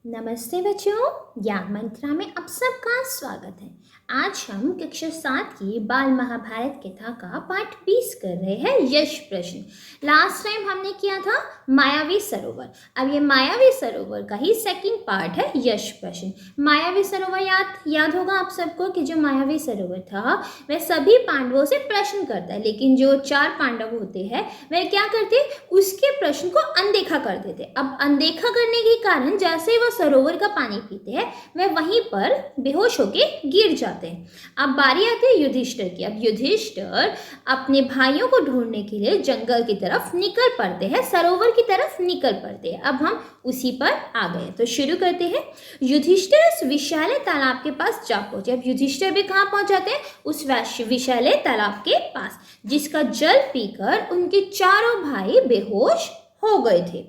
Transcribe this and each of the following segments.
नमस्ते बच्चों, ज्ञान मंत्रा में आप सबका स्वागत है। आज हम कक्षा 7 की बाल महाभारत कथा का पाठ 20 कर रहे हैं, यश प्रश्न। लास्ट टाइम हमने किया था मायावी सरोवर। अब ये मायावी सरोवर का ही सेकंड पार्ट है, यश प्रश्न। मायावी सरोवर याद होगा आप सबको कि जो मायावी सरोवर था वह सभी पांडवों से प्रश्न करता है, लेकिन जो 4 पांडव होते हैं वह क्या करते, उसके प्रश्न को अनदेखा कर देते। अब अनदेखा करने के कारण जैसे वह सरोवर का पानी पीते हैं वह वहीं पर बेहोश होके गिर जाते हैं। अब बारी आती है युधिष्ठिर की। अब युधिष्ठिर अपने भाइयों को ढूंढने के लिए जंगल की तरफ निकल पड़ते हैं, सरोवर की तरफ निकल पड़ते हैं। अब हम उसी पर आ गए, तो शुरू करते हैं। युधिष्ठिर उस विशाल तालाब के पास जा पहुंचे। अब युधिष्ठिर भी कहाँ पहुंच जाते हैं, उस विशाल तालाब के पास, जिसका जल पीकर उनके चारों भाई बेहोश हो गए थे।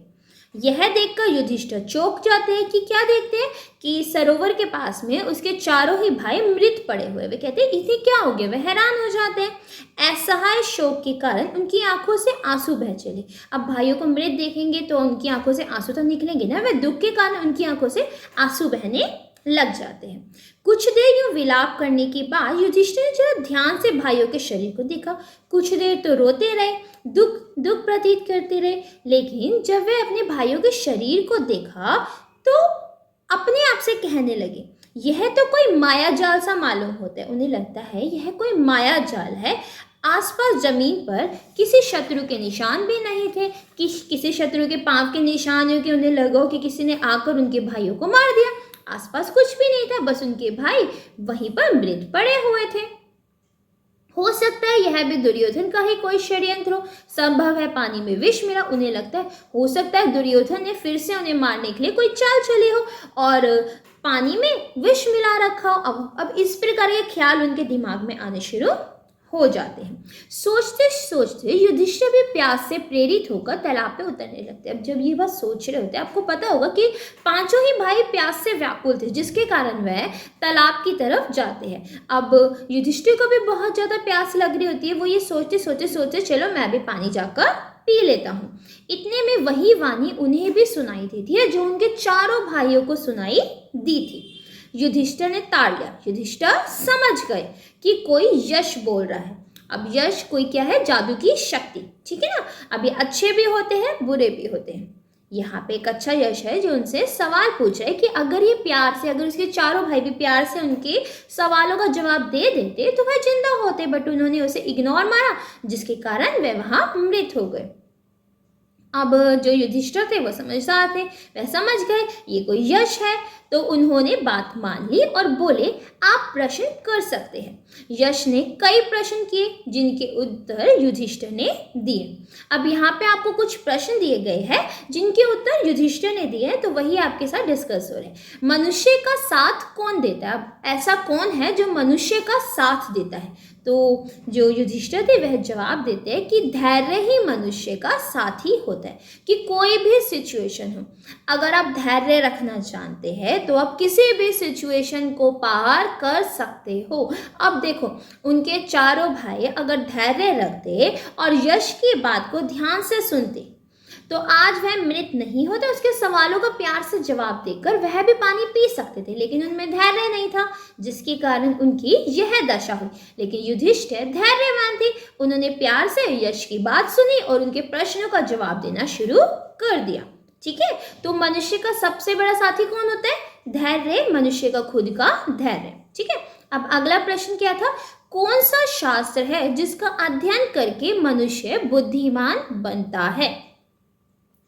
यह देखकर युधिष्ठिर चौंक जाते हैं कि क्या देखते हैं कि सरोवर के पास में उसके चारों ही भाई मृत पड़े हुए। वे कहते हैं इसे क्या हो गया, वे हैरान हो जाते हैं। असहाय शोक के कारण उनकी आंखों से आंसू बह चले। अब भाइयों को मृत देखेंगे तो उनकी आंखों से आंसू तो निकलेंगे ना, वे दुख के कारण उनकी आंखों से आंसू बहने लग जाते हैं। कुछ देर यूं विलाप करने के बाद युधिष्ठिर ने जरा ध्यान से भाइयों के शरीर को देखा। कुछ देर तो रोते रहे, दुख प्रतीत करते रहे, लेकिन जब वे अपने भाइयों के शरीर को देखा तो अपने आप से कहने लगे, यह तो कोई माया जाल सा मालूम होता है। उन्हें लगता है यह कोई माया जाल है। आसपास जमीन पर किसी शत्रु के निशान भी नहीं थे, किसी शत्रु के पांव के निशान हो कि उन्हें लगा कि किसी ने आकर उनके भाइयों को मार दिया। आसपास कुछ भी नहीं था, बस उनके भाई वहीं पर मृत पड़े हुए थे। हो सकता है यह भी दुर्योधन का ही कोई षड्यंत्र हो। संभव है पानी में विष मिला। उन्हें लगता है हो सकता है दुर्योधन ने फिर से उन्हें मारने के लिए कोई चाल चली हो और पानी में विष मिला रखा हो। अब इस प्रकार के ख्याल उनके दिमाग में आने शुरू हो जाते हैं। सोचते सोचते युधिष्ठिर भी प्यास से प्रेरित होकर तालाब पे उतरने लगते हैं। अब जब ये बात सोच रहे होते हैं, आपको पता होगा कि पांचों ही भाई प्यास से व्याकुल थे, जिसके कारण वह तालाब की तरफ जाते हैं। अब युधिष्ठिर को भी बहुत ज्यादा प्यास लग रही होती है। वो ये सोचते चलो मैं भी पानी जाकर पी लेता हूँ। इतने में वही वाणी उन्हें भी सुनाई दी थी जो उनके चारों भाइयों को सुनाई दी थी। युधिष्ठिर ने ताड़ लिया। युधिष्ठिर समझ गए कि कोई यश बोल रहा है। अब यश कोई क्या है, जादू की शक्ति, ठीक है ना। अब ये अच्छे भी होते हैं, बुरे भी होते हैं। यहाँ पे एक अच्छा यश है जो उनसे सवाल पूछ रहा है कि अगर ये प्यार से, अगर उसके चारों भाई भी प्यार से उनके सवालों का जवाब दे देते तो वह जिंदा होते, बट उन्होंने उसे इग्नोर मारा, जिसके कारण वह वहां मृत हो गए। अब जो युधिष्ठिर थे वो समझदार थे, वह समझ गए ये कोई यश है, तो उन्होंने बात मान ली और बोले आप प्रश्न कर सकते हैं। यश ने कई प्रश्न किए जिनके उत्तर युधिष्ठिर ने दिए। अब यहाँ पे आपको कुछ प्रश्न दिए गए हैं जिनके उत्तर युधिष्ठिर ने दिए हैं, तो वही आपके साथ डिस्कस हो रहे हैं। मनुष्य का साथ कौन देता है? अब ऐसा कौन है जो मनुष्य का साथ देता है? तो जो युधिष्ठिर थे वह जवाब देते हैं कि धैर्य ही मनुष्य का साथी होता है। कि कोई भी सिचुएशन हो, अगर आप धैर्य रखना जानते हैं तो आप किसी भी सिचुएशन को पार कर सकते हो। अब देखो, उनके चारों भाई अगर धैर्य रखते और यश की बात को ध्यान से सुनते तो आज वह मृत नहीं होते। उसके सवालों का प्यार से जवाब देकर वह भी पानी पी सकते थे, लेकिन उनमें धैर्य नहीं था, जिसके कारण उनकी यह दशा हुई। लेकिन युधिष्ठिर धैर्यवान थे, उन्होंने प्यार से यश की बात सुनी और उनके प्रश्नों का जवाब देना शुरू कर दिया। ठीक है, तो मनुष्य का सबसे बड़ा साथी कौन होता है? धैर्य, मनुष्य का खुद का धैर्य। ठीक है, अब अगला प्रश्न क्या था? कौन सा शास्त्र है जिसका अध्ययन करके मनुष्य बुद्धिमान बनता है?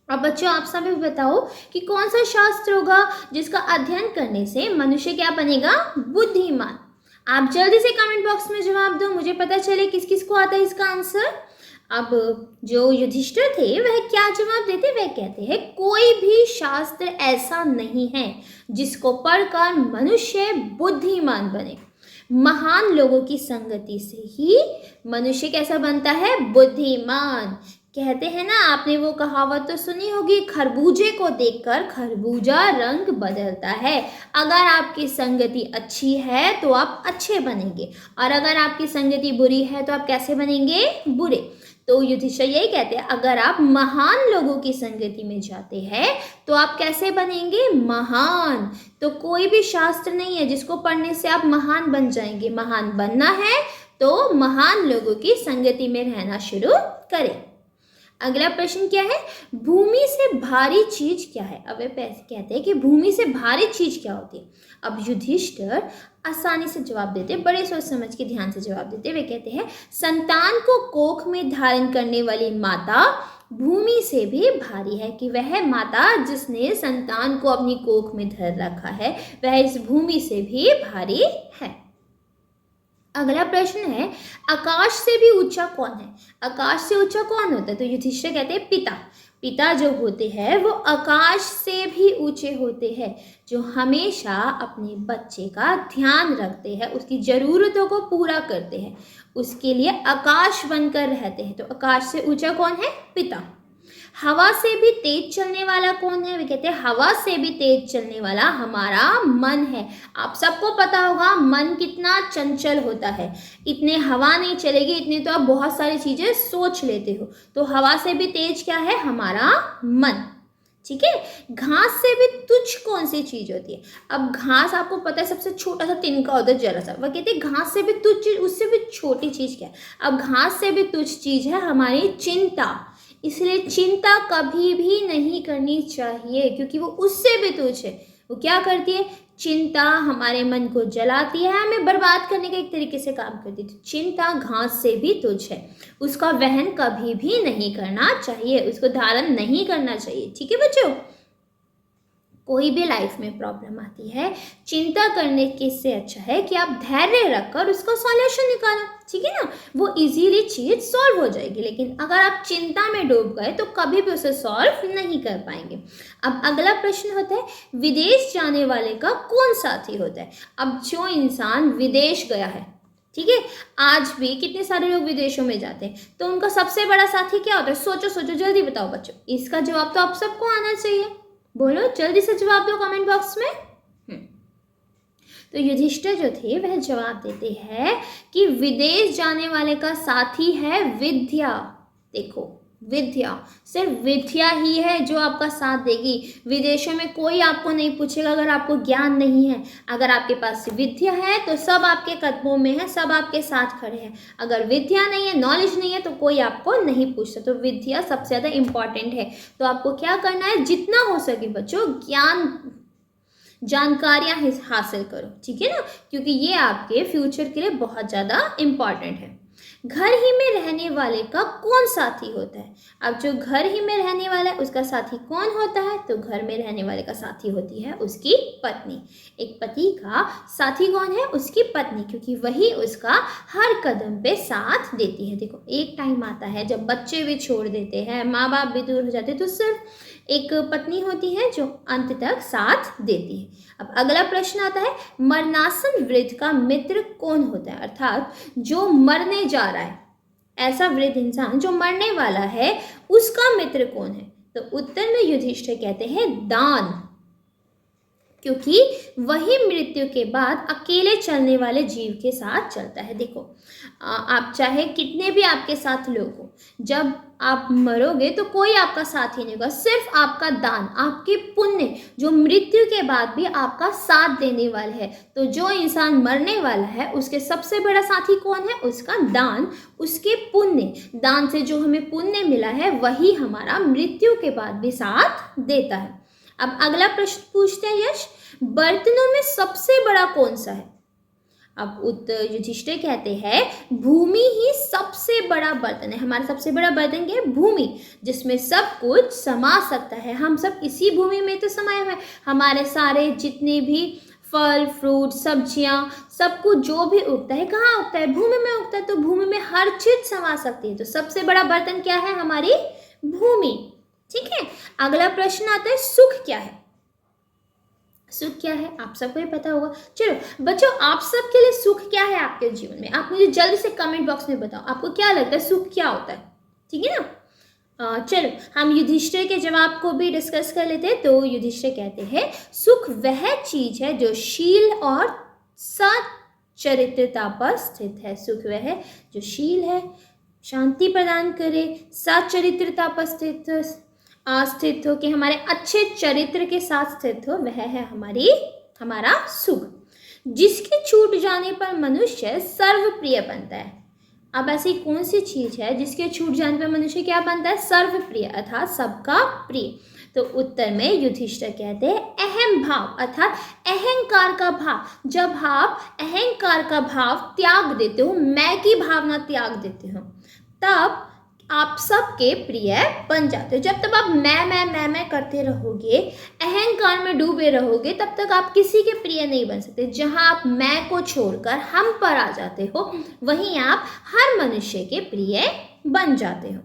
अब बच्चों आप सब भी बताओ कि कौन सा शास्त्र होगा जिसका अध्ययन करने से मनुष्य क्या बनेगा? बुद्धिमान। आप जल्दी से कमेंट बॉक्स में जवाब दो, मुझे पता चले किस किस को आता है इसका आंसर। अब जो युधिष्ठिर थे वह क्या जवाब देते? वह कहते हैं कोई भी शास्त्र ऐसा नहीं है जिसको पढ़कर मनुष्य बुद्धिमान बने। महान लोगों की संगति से ही मनुष्य कैसा बनता है? बुद्धिमान। कहते हैं ना, आपने वो कहावत तो सुनी होगी, खरबूजे को देखकर खरबूजा रंग बदलता है। अगर आपकी संगति अच्छी है तो आप अच्छे बनेंगे, और अगर आपकी संगति बुरी है तो आप कैसे बनेंगे? बुरे। तो युधिष्ठिर यही कहते हैं, अगर आप महान लोगों की संगति में जाते हैं तो आप कैसे बनेंगे? महान। तो कोई भी शास्त्र नहीं है जिसको पढ़ने से आप महान बन जाएंगे। महान बनना है तो महान लोगों की संगति में रहना शुरू करें। अगला प्रश्न क्या है? भूमि से भारी चीज क्या है? अब वे कहते हैं कि भूमि से भारी चीज क्या होती है? अब युधिष्ठिर आसानी से जवाब देते, बड़े सोच समझ के ध्यान से जवाब देते। वे कहते हैं, संतान को कोख में धारण करने वाली माता भूमि से भी भारी है। कि वह माता जिसने संतान को अपनी कोख में धर रखा है वह इस भूमि से भी भारी है। अगला प्रश्न है, आकाश से भी ऊंचा कौन है? आकाश से ऊंचा कौन होता है? तो युधिष्ठिर कहते हैं पिता। पिता जो होते हैं वो आकाश से भी ऊंचे होते हैं, जो हमेशा अपने बच्चे का ध्यान रखते हैं, उसकी ज़रूरतों को पूरा करते हैं, उसके लिए आकाश बनकर रहते हैं। तो आकाश से ऊंचा कौन है? पिता। हवा से भी तेज चलने वाला कौन है? वे कहते हैं हवा से भी तेज चलने वाला हमारा मन है। आप सबको पता होगा मन कितना चंचल होता है। इतने हवा नहीं चलेगी, इतनी तो आप बहुत सारी चीज़ें सोच लेते हो। तो हवा से भी तेज क्या है? हमारा मन। ठीक है। घास से भी तुच्छ कौन सी चीज होती है? अब घास आपको पता है सबसे छोटा सा तिनका होता है, जरा सा। वह कहते हैं घास से भी तुच्छ, उससे भी छोटी चीज क्या है? अब घास से भी तुच्छ चीज है हमारी चिंता। इसलिए चिंता कभी भी नहीं करनी चाहिए, क्योंकि वो उससे भी तुच्छ है। वो क्या करती है? चिंता हमारे मन को जलाती है, हमें बर्बाद करने का एक तरीके से काम करती है। तो चिंता घास से भी तुच्छ है, उसका वहन कभी भी नहीं करना चाहिए, उसको धारण नहीं करना चाहिए। ठीक है बच्चों, कोई भी लाइफ में प्रॉब्लम आती है, चिंता करने के से अच्छा है कि आप धैर्य रखकर उसका सॉल्यूशन निकालो। ठीक है ना, वो इजीली चीज सॉल्व हो जाएगी। लेकिन अगर आप चिंता में डूब गए तो कभी भी उसे सॉल्व नहीं कर पाएंगे। अब अगला प्रश्न होता है, विदेश जाने वाले का कौन साथी होता है? अब जो इंसान विदेश गया है, ठीक है, आज भी कितने सारे लोग विदेशों में जाते हैं, तो उनका सबसे बड़ा साथी क्या होता है? सोचो सोचो, जल्दी बताओ बच्चों। इसका जवाब तो आप सबको आना चाहिए। बोलो, जल्दी से जवाब दो कमेंट बॉक्स में। तो युधिष्ठिर जो थे वह जवाब देते हैं कि विदेश जाने वाले का साथी है विद्या। देखो, विद्या, सिर्फ विद्या ही है जो आपका साथ देगी। विदेशों में कोई आपको नहीं पूछेगा अगर आपको ज्ञान नहीं है। अगर आपके पास विद्या है तो सब आपके कदमों में है, सब आपके साथ खड़े हैं। अगर विद्या नहीं है, नॉलेज नहीं है, तो कोई आपको नहीं पूछता। तो विद्या सबसे ज़्यादा इम्पॉर्टेंट है। तो आपको क्या करना है? जितना हो सके बच्चों ज्ञान, जानकारियाँ हासिल करो। ठीक है ना, क्योंकि ये आपके फ्यूचर के लिए बहुत ज़्यादा इम्पॉर्टेंट है। घर ही में रहने वाले का कौन साथी होता है? अब जो घर ही में रहने वाला है उसका साथी कौन होता है? तो घर में रहने वाले का साथी होती है उसकी पत्नी। एक पति का साथी कौन है? उसकी पत्नी, क्योंकि वही उसका हर कदम पे साथ देती है। देखो, एक टाइम आता है जब बच्चे भी छोड़ देते हैं, माँ बाप भी दूर हो जाते हैं, तो सिर्फ एक पत्नी होती है जो अंत तक साथ देती है। अब अगला प्रश्न आता है, मरणासन वृद्ध का मित्र कौन होता है? अर्थात जो मरने जा रहा है, ऐसा वृद्ध इंसान जो मरने वाला है, उसका मित्र कौन है? तो उत्तर में युधिष्ठिर कहते हैं दान, क्योंकि वही मृत्यु के बाद अकेले चलने वाले जीव के साथ चलता है। देखो, आप चाहे कितने भी आपके साथ लोग हो, जब आप मरोगे तो कोई आपका साथ ही नहीं होगा। सिर्फ आपका दान, आपके पुण्य जो मृत्यु के बाद भी आपका साथ देने वाले है। तो जो इंसान मरने वाला है उसके सबसे बड़ा साथी कौन है? उसका दान, उसके पुण्य। दान से जो हमें पुण्य मिला है वही हमारा मृत्यु के बाद भी साथ देता है। अब अगला प्रश्न पूछते हैं यश, बर्तनों में सबसे बड़ा कौन सा है? अब उत्तर युधिष्ठिर कहते हैं भूमि ही सबसे बड़ा बर्तन है। हमारा सबसे बड़ा बर्तन क्या है? भूमि, जिसमें सब कुछ समा सकता है। हम सब इसी भूमि में तो समाये हुए हैं। हमारे सारे जितने भी फल फ्रूट सब्जियां, सब कुछ जो भी उगता है कहाँ उगता है? भूमि में उगता है। तो भूमि में हर चीज समा सकती है। तो सबसे बड़ा बर्तन क्या है? हमारी भूमि। ठीक है, अगला प्रश्न आता है, सुख क्या है? सुख क्या है? आप सबको ही पता होगा। चलो बच्चों, आप सबके लिए सुख क्या है आपके जीवन में? आप मुझे जल्दी से कमेंट बॉक्स में बताओ, आपको क्या लगता है सुख क्या होता है? ठीक है ना। चलो हम युधिष्ठिर के जवाब को भी डिस्कस कर लेते हैं। तो युधिष्ठिर कहते हैं सुख वह चीज है जो शील और सच्चरित्रता पर स्थित है। सुख वह जो शील है, शांति प्रदान करे, सचरित्रता पर स्थित हो, कि हमारे अच्छे चरित्र के साथ स्थित हो, वह है हमारा सुख। जिसके छूट जाने पर मनुष्य सर्वप्रिय बनता है। अब ऐसी कौन सी चीज है जिसके छूट जाने पर मनुष्य क्या बनता है? सर्वप्रिय, अर्थात सबका प्रिय। तो उत्तर में युधिष्ठिर कहते हैं अहम भाव, अर्थात अहंकार का भाव। जब आप अहंकार का भाव त्याग देते हो, मैं की भावना त्याग देते हो, तब आप सबके प्रिय बन जाते हो। जब तक आप मैं करते रहोगे, अहंकार में डूबे रहोगे, तब तक आप किसी के प्रिय नहीं बन सकते। जहां आप मैं को छोड़कर हम पर आ जाते हो, वहीं आप हर मनुष्य के प्रिय बन जाते हो।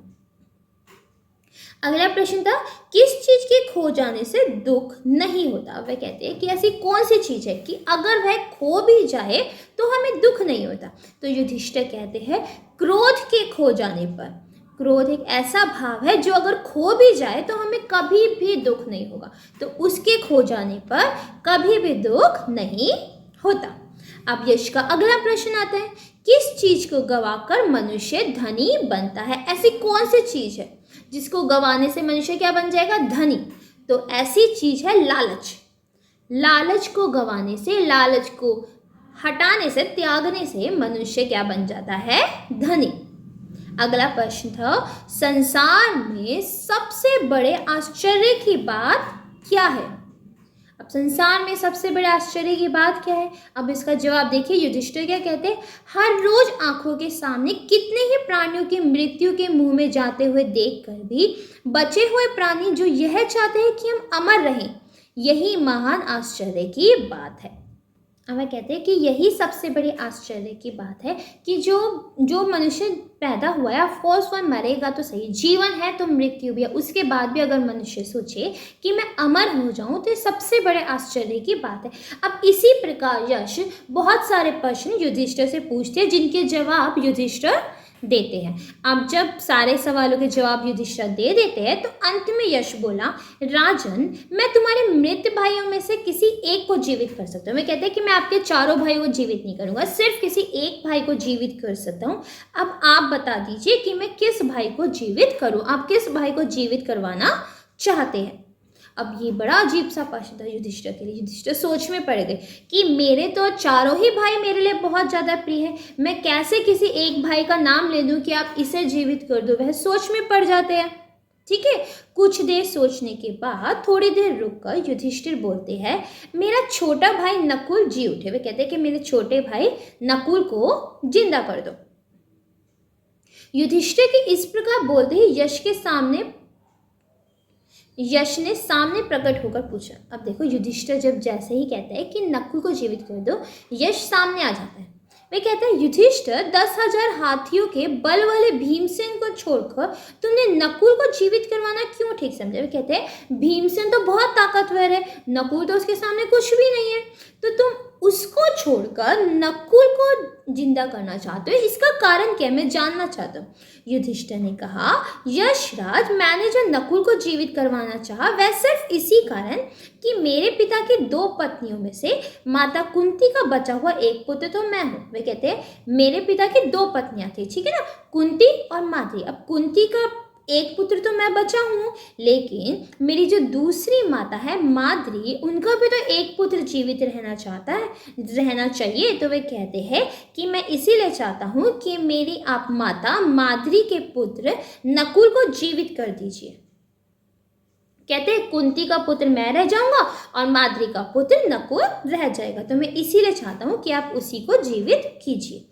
अगला प्रश्न था, किस चीज के खो जाने से दुख नहीं होता? वह कहते हैं कि ऐसी कौन सी चीज है कि अगर वह खो भी जाए तो हमें दुख नहीं होता? तो युधिष्ठिर कहते हैं क्रोध के खो जाने पर। क्रोध एक ऐसा भाव है जो अगर खो भी जाए तो हमें कभी भी दुख नहीं होगा, तो उसके खो जाने पर कभी भी दुख नहीं होता। अब यश का अगला प्रश्न आता है, किस चीज को गवाकर मनुष्य धनी बनता है? ऐसी कौन सी चीज है जिसको गवाने से मनुष्य क्या बन जाएगा? धनी। तो ऐसी चीज है लालच। लालच को गवाने से, लालच को हटाने से, त्यागने से मनुष्य क्या बन जाता है? धनी। अगला प्रश्न था, संसार में सबसे बड़े आश्चर्य की बात क्या है? अब संसार में सबसे बड़े आश्चर्य की बात क्या है? अब इसका जवाब देखिए, युधिष्ठिर क्या कहते हैं, हर रोज आंखों के सामने कितने ही प्राणियों की मृत्यु के मुंह में जाते हुए देखकर भी बचे हुए प्राणी जो यह चाहते हैं कि हम अमर रहें, यही महान आश्चर्य की बात है। अब वह कहते हैं कि यही सबसे बड़ी आश्चर्य की बात है कि जो मनुष्य पैदा हुआ है, ऑफकोर्स वह मरेगा तो सही, जीवन है तो मृत्यु भी है, उसके बाद भी अगर मनुष्य सोचे कि मैं अमर हो जाऊं, तो ये सबसे बड़े आश्चर्य की बात है। अब इसी प्रकार यश बहुत सारे प्रश्न युधिष्ठिर से पूछते हैं, जिनके जवाब युधिष्ठिर देते हैं। अब जब सारे सवालों के जवाब युधिष्ठिर दे देते हैं, तो अंत में यश बोला, राजन, मैं तुम्हारे मृत भाइयों में से किसी एक को जीवित कर सकता हूँ। मैं कहते हैं कि मैं आपके चारों भाइयों को जीवित नहीं करूंगा, सिर्फ किसी एक भाई को जीवित कर सकता हूँ। अब आप बता दीजिए कि मैं किस भाई को जीवित करूँ, आप किस भाई को जीवित करवाना चाहते हैं? अब ये बड़ा अजीब सा प्रश्न था युधिष्ठिर के लिए। युधिष्ठिर सोच में पड़ गए कि मेरे तो चारों ही भाई मेरे लिए बहुत ज़्यादा प्रिय है, मैं कैसे किसी एक भाई का नाम ले दूं कि आप इसे जीवित कर दो? वह सोच में पड़ जाते हैं। ठीक है, कुछ देर सोचने के बाद थोड़ी देर रुककर युधिष्ठिर बोलते हैं, मेरा छोटा भाई नकुल जी उठे। वे कहते हैं कि मेरे छोटे भाई नकुल को जिंदा कर दो। युधिष्ठिर के इस प्रकार बोलते ही यश ने सामने प्रकट होकर पूछा। अब देखो, युधिष्ठिर जब जैसे ही कहता है कि नकुल को जीवित कर दो, यश सामने आ जाता है। वे कहते हैं, युधिष्ठिर 10,000 हाथियों के बल वाले भीमसेन को छोड़कर तुमने नकुल को जीवित करवाना क्यों ठीक समझा? वे कहते हैं, भीमसेन तो बहुत ताकतवर है, नकुल तो उसके सामने कुछ भी नहीं है, तो तुम उसको छोड़कर नकुल को जिंदा करना चाहते हो, इसका कारण क्या है? मैं जानना चाहता हूँ। युधिष्ठिर ने कहा, यशराज, मैंने जो नकुल को जीवित करवाना चाहा, वह सिर्फ इसी कारण कि मेरे पिता की 2 पत्नियों में से माता कुंती का बचा हुआ एक पुत्र तो मैं हूँ। वे कहते हैं, मेरे पिता की 2 पत्नियां थी, ठीक है ना, कुंती और माद्री। अब कुंती का एक पुत्र तो मैं बचा हूँ, लेकिन मेरी जो दूसरी माता है माद्री, उनका भी तो एक पुत्र जीवित रहना चाहिए। तो वे कहते हैं कि मैं इसीलिए चाहता हूँ कि मेरी आप माता माद्री के पुत्र नकुल को जीवित कर दीजिए। कहते हैं, कुंती का पुत्र मैं रह जाऊंगा और माद्री का पुत्र नकुल रह जाएगा, तो मैं इसीलिए चाहता हूँ कि आप उसी को जीवित कीजिए।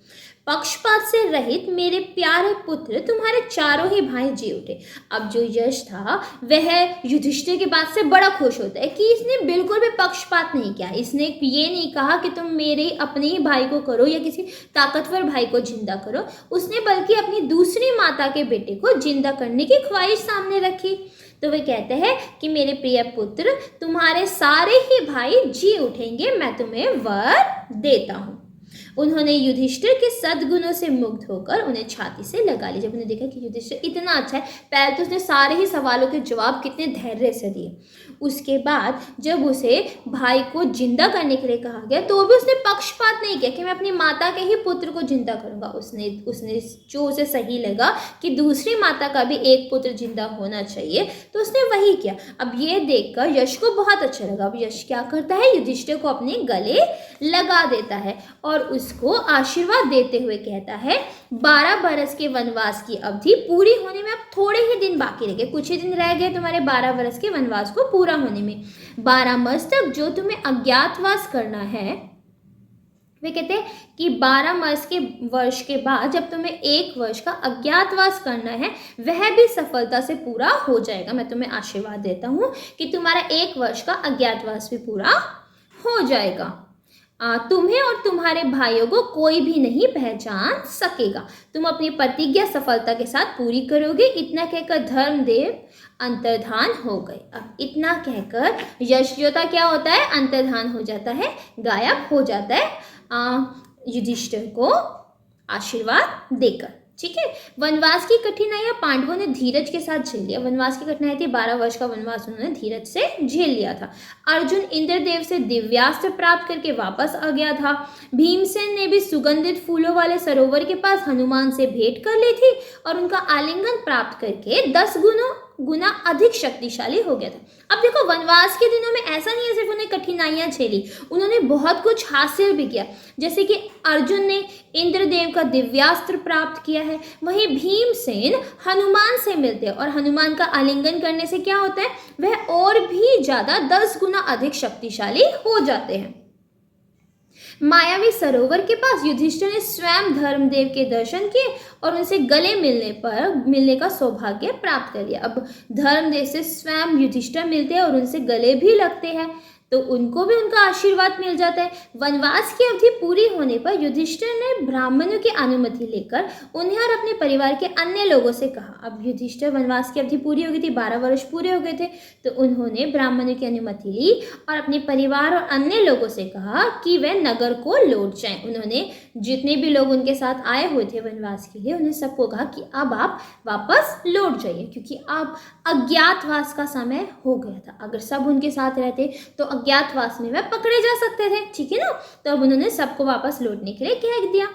पक्षपात से रहित मेरे प्यारे पुत्र, तुम्हारे चारों ही भाई जी उठे। अब जो यश था वह युधिष्ठिर की बात से बड़ा खुश होता है कि इसने बिल्कुल भी पक्षपात नहीं किया। इसने ये नहीं कहा कि तुम मेरे अपने ही भाई को करो या किसी ताकतवर भाई को जिंदा करो, उसने बल्कि अपनी दूसरी माता के बेटे को जिंदा करने की ख्वाहिश सामने रखी। तो वे कहते हैं कि मेरे प्रिय पुत्र, तुम्हारे सारे ही भाई जी उठेंगे, मैं तुम्हें वर देता हूँ। उन्होंने युधिष्ठिर के सद्गुणों से मुग्ध होकर उन्हें छाती से लगा लिया। जब उन्हें देखा कि युधिष्ठिर इतना अच्छा है, पहले तो उसने सारे ही सवालों के जवाब कितने धैर्य से दिए। उसके बाद जब उसे भाई को जिंदा करने के लिए कहा गया तो भी उसने पक्षपात नहीं किया कि मैं अपनी माता के ही पुत्र को जिंदा करूंगा। उसने उसने जो उसे सही लगा कि दूसरी माता का भी एक पुत्र जिंदा होना चाहिए तो उसने वही किया। अब ये देखकर यश को बहुत अच्छा लगा। अब यश क्या करता है, युधिष्ठिर को अपने गले लगा देता है और उसको आशीर्वाद देते हुए कहता है 12 बरस के वनवास की अवधि पूरी होने में अब थोड़े ही दिन बाकी रह गए, कुछ ही दिन रह गए तुम्हारे 12 बरस के वनवास को पूरा होने में। 12 मास तक जो तुम्हें अज्ञातवास करना है, वे कहते हैं कि 12 मास के वर्ष के बाद जब तुम्हें 1 वर्ष का अज्ञातवास करना है वह भी सफलता से पूरा हो जाएगा। मैं तुम्हें आशीर्वाद देता हूँ कि तुम्हारा 1 वर्ष का अज्ञातवास भी पूरा हो जाएगा। तुम्हें और तुम्हारे भाइयों को कोई भी नहीं पहचान सकेगा। तुम अपनी प्रतिज्ञा सफलता के साथ पूरी करोगे। इतना कहकर धर्मदेव अंतर्धान हो गए। अब इतना कहकर यशयोता क्या होता है, अंतर्धान हो जाता है, गायब हो जाता है युधिष्ठिर को आशीर्वाद देकर। ठीक है, वनवास की कठिनाइयां पांडवों ने धीरज के साथ झेल लिया। वनवास की कठिनाई थी, 12 वर्ष का वनवास उन्होंने धीरज से झेल लिया था। अर्जुन इंद्रदेव से दिव्यास्त्र प्राप्त करके वापस आ गया था। भीमसेन ने भी सुगंधित फूलों वाले सरोवर के पास हनुमान से भेंट कर ली थी और उनका आलिंगन प्राप्त करके 10 गुना अधिक शक्तिशाली हो गया था। अब देखो, वनवास के दिनों में ऐसा नहीं है सिर्फ उन्हें कठिनाइयां झेली, उन्होंने बहुत कुछ हासिल भी किया। जैसे कि अर्जुन ने इंद्रदेव का दिव्यास्त्र प्राप्त किया है, वहीं भीमसेन हनुमान से मिलते हैं और हनुमान का आलिंगन करने से क्या होता है, वह और भी ज्यादा 10 गुना अधिक शक्तिशाली हो जाते हैं। मायावी सरोवर के पास युधिष्ठिर ने स्वयं धर्मदेव के दर्शन किए और उनसे गले मिलने का सौभाग्य प्राप्त कर लिया। अब धर्मदेव से स्वयं युधिष्ठिर मिलते हैं और उनसे गले भी लगते हैं तो उनको भी उनका आशीर्वाद मिल जाता है। वनवास की अवधि पूरी होने पर युधिष्ठिर ने ब्राह्मणों की अनुमति लेकर उन्हें और अपने परिवार के अन्य लोगों से कहा। अब युधिष्ठिर वनवास की अवधि पूरी हो गई थी, 12 वर्ष पूरे हो गए थे, तो उन्होंने ब्राह्मणों की अनुमति ली और अपने परिवार और अन्य लोगों से कहा कि वे नगर को लौट जाएं। उन्होंने जितने भी लोग उनके साथ आए हुए थे वनवास के लिए, उन्हें सबको कहा कि अब आप वापस लौट जाइए, क्योंकि अब अज्ञातवास का समय हो गया था। अगर सब उनके साथ रहते तो अज्ञातवास में वह पकड़े जा सकते थे, ठीक है ना। तो अब उन्होंने सबको वापस लौटने के लिए कह दिया।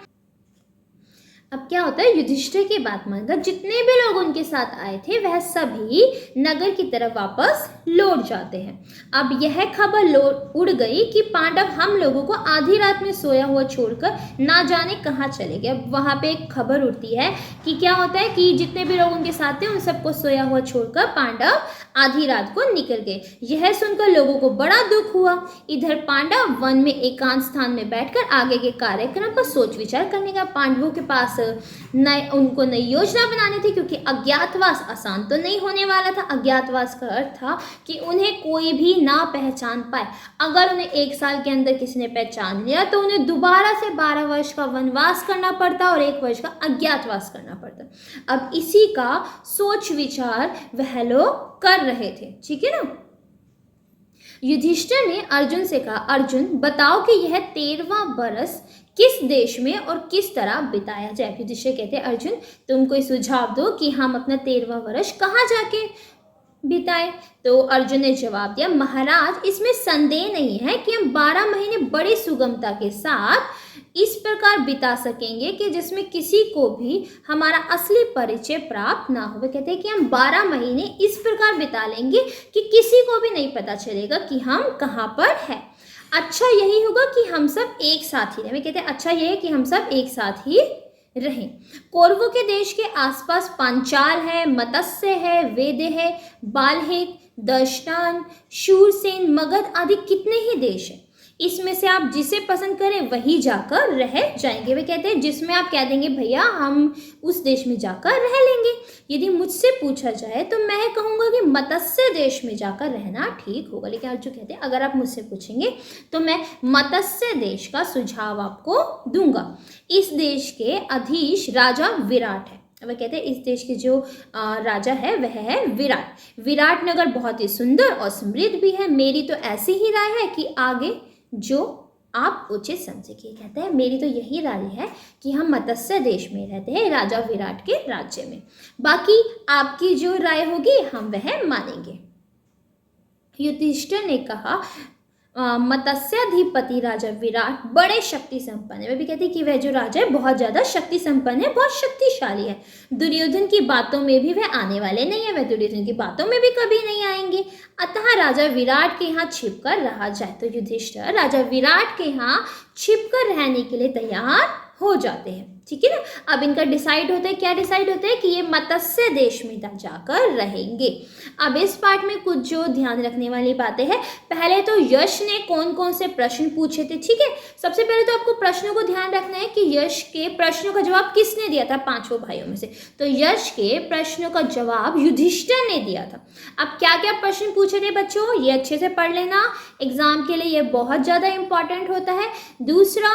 अब क्या होता है, युधिष्ठिर की बात मानकर जितने भी लोग उनके साथ आए थे वह सभी नगर की तरफ वापस लौट जाते हैं। अब यह खबर उड़ गई कि पांडव हम लोगों को आधी रात में सोया हुआ छोड़कर ना जाने कहाँ चले गए। अब वहाँ पे एक खबर उड़ती है कि क्या होता है कि जितने भी लोग उनके साथ थे उन सबको सोया हुआ छोड़कर पांडव आधी रात को निकल गए। यह सुनकर लोगों को बड़ा दुख हुआ। इधर पांडव वन में एकांत स्थान में बैठकर आगे के कार्यक्रम पर सोच विचार करने का। पांडवों के पास उनको नई योजना बनानी थी, क्योंकि अज्ञातवास आसान तो नहीं होने वाला था। अज्ञातवास का अर्थ था कि उन्हें कोई भी ना पहचान पाए। अगर उन्हें 1 साल के अंदर किसी ने पहचान लिया तो उन्हें दोबारा से 12 वर्ष का वनवास करना पड़ता और 1 वर्ष का अज्ञातवास करना पड़ता। अब इसी का सोच विचार वह लोग कर रहे थे, ठीक है ना। युधिष्ठिर ने अर्जुन से कहा, अर्जुन बताओ कि यह 13वां बरस किस देश में और किस तरह बिताया जाए। युधिष्ठिर कहते हैं, अर्जुन तुम कोई सुझाव दो कि हम अपना 13वां वर्ष कहाँ जाके बिताए। तो अर्जुन ने जवाब दिया, महाराज इसमें संदेह नहीं है कि हम 12 महीने बड़ी सुगमता के साथ इस प्रकार बिता सकेंगे कि जिसमें किसी को भी हमारा असली परिचय प्राप्त ना हो। वे कहते हैं कि हम 12 महीने इस प्रकार बिता लेंगे कि किसी को भी नहीं पता चलेगा कि हम कहाँ पर हैं। अच्छा यही होगा कि हम सब एक साथ ही रहें। वे कहते हैं अच्छा यह है कि हम सब एक साथ ही रहें। कौरवों के देश के आसपास पांचाल है, मत्स्य है, वेद है, बाल्हिक, दर्शनान, शूरसेन, मगध आदि कितने ही देश हैं। इसमें से आप जिसे पसंद करें वही जाकर रह जाएंगे। वे कहते हैं जिसमें आप कह देंगे भैया हम उस देश में जाकर रह लेंगे। यदि मुझसे पूछा जाए तो मैं कहूँगा कि मत्स्य देश में जाकर रहना ठीक होगा। लेकिन अर्जुन कहते हैं अगर आप मुझसे पूछेंगे तो मैं मत्स्य देश का सुझाव आपको दूंगा। इस देश के अधीश राजा विराट है। वह कहते हैं इस देश के जो राजा है वह है विराट। विराट नगर बहुत ही सुंदर और समृद्ध भी है। मेरी तो ऐसी ही राय है कि आगे जो आप उचित समझिए। कहते हैं मेरी तो यही राय है कि हम मत्स्य देश में रहते हैं, राजा विराट के राज्य में। बाकी आपकी जो राय होगी हम वह मानेंगे। युधिष्ठिर ने कहा मत्स्याधिपति राजा विराट बड़े शक्ति संपन्न है। वह भी कहती कि वह जो राजा है बहुत ज़्यादा शक्ति संपन्न है, बहुत शक्तिशाली है। दुर्योधन की बातों में भी वह आने वाले नहीं है, वह दुर्योधन की बातों में भी कभी नहीं आएंगे। अतः राजा विराट के यहाँ छिप कर रहा जाए। तो युधिष्ठिर राजा विराट के यहाँ छिप कर रहने के लिए तैयार हो जाते हैं। ठीक है ना। अब इनका डिसाइड होता है, क्या डिसाइड होता है कि ये मत्स्य देश में जाकर रहेंगे। अब इस पार्ट में कुछ जो ध्यान रखने वाली बातें हैं, पहले तो यश ने कौन कौन से प्रश्न पूछे थे। ठीक है, सबसे पहले तो आपको प्रश्नों को ध्यान रखना है कि यश के प्रश्नों का जवाब किसने दिया था पांचों भाइयों में से। तो यश के प्रश्नों का जवाब युधिष्ठिर ने दिया था। अब क्या क्या प्रश्न पूछे थे बच्चों, ये अच्छे से पढ़ लेना, एग्जाम के लिए ये बहुत ज़्यादा इंपॉर्टेंट होता है। दूसरा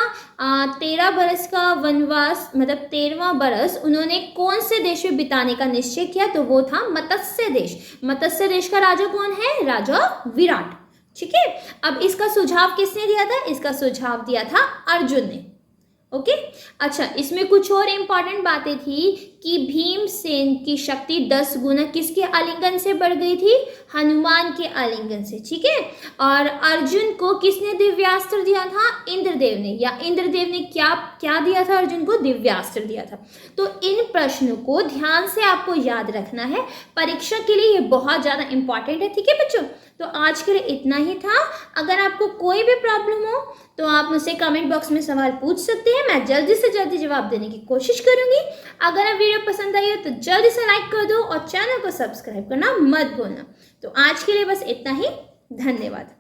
13 बरस का वनवास, मतलब 13वां बरस उन्होंने कौन से देश में बिताने का निश्चय किया, तो वो था मत्स्य देश। मत्स्य देश का राजा कौन है, राजा विराट। ठीक है, अब इसका सुझाव किसने दिया था, इसका सुझाव दिया था अर्जुन ने। ओके अच्छा, इसमें कुछ और इंपॉर्टेंट बातें थी कि भीमसेन की शक्ति 10 गुना किसके आलिंगन से बढ़ गई थी, हनुमान के आलिंगन से। ठीक है, और अर्जुन को किसने दिव्यास्त्र दिया था, इंद्रदेव ने, या इंद्रदेव ने क्या क्या दिया था अर्जुन को, दिव्यास्त्र दिया था। तो इन प्रश्नों को ध्यान से आपको याद रखना है, परीक्षा के लिए ये बहुत ज़्यादा इंपॉर्टेंट है। ठीक है बच्चों, तो आज के लिए इतना ही था। अगर आपको कोई भी प्रॉब्लम हो तो आप मुझसे कमेंट बॉक्स में सवाल पूछ सकते हैं, मैं जल्दी से जल्दी जवाब देने की कोशिश करूंगी। अगर आप वीडियो पसंद आई हो तो जल्दी से लाइक कर दो और चैनल को सब्सक्राइब करना मत भूलना। तो आज के लिए बस इतना ही, धन्यवाद।